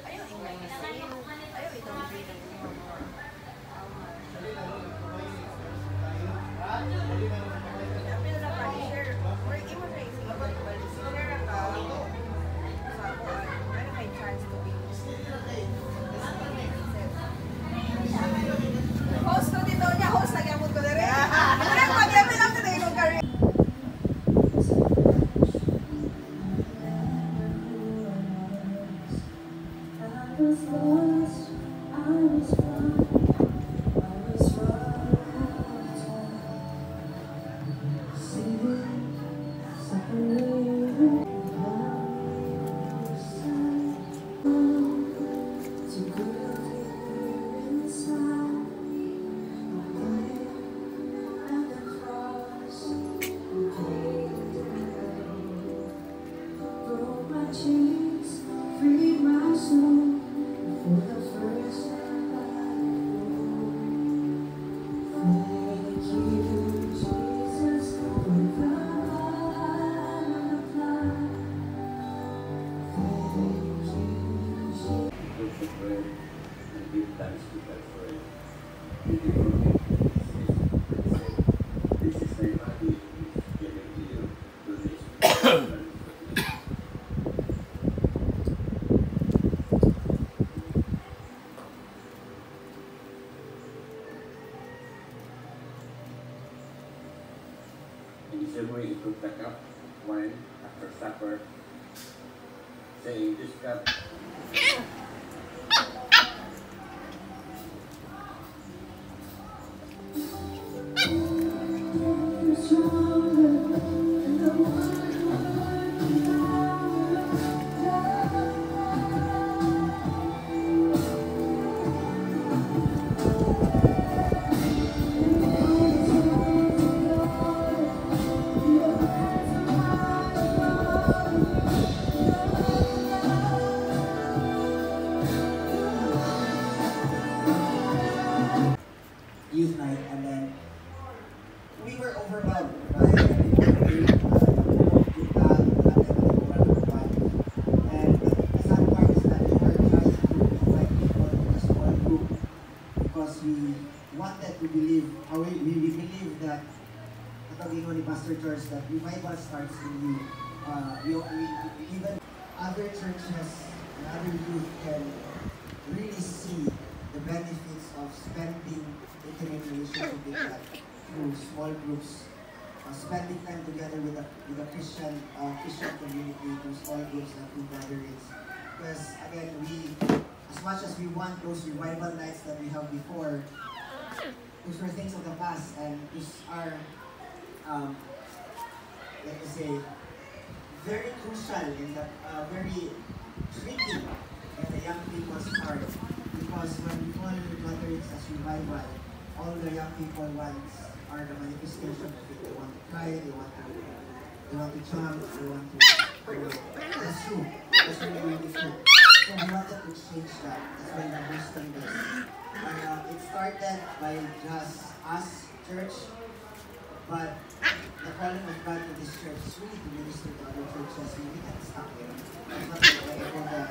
Ayaw ingay na sa'yo. Ayaw itong bilang mo. Pero na pa-share. Or imo na isip ko share ka. Sa ako, meron may chance to be. Host ko dito niya. Host, nagyamot ko na rin. Ano mag-yamin lang ito na yung career. I was lost, I was wrong, I was wrong. Singing, separated, to good inside, and the cross, broke my chains, freed my soul. For the first time, thank you, Jesus, for the blood on the blood. Thank you, Jesus. Also pray and give thanks to God for it. This is my body given to you. Do this. In the same way, he took the cup, wine, after supper, saying, "This cup youth night, and then we were overwhelmed by feedback, and the sad part is that we were trying to invite people to the small group because we wanted to believe, or we believe that sabi ni Pastor George that revival starts in you. Even other churches and other youth can really see the benefits of spending intimate relationship with God through small groups, spending time together with a Christian community, through small groups and through gatherings. Because again, as much as we want those revival nights that we have before, those were things of the past, and these are, let me say, very crucial and very tricky in the young people's part. Because when we call gatherings as revival, all the young people want are the manifestation of it. They want to cry, they want to jump, they want to that's true. That's really really true. So we wanted to change that. That's why we're hosting this. And it started by just us, church, but the calling of God to this church is really to minister to other churches. We can't stop there. It's not like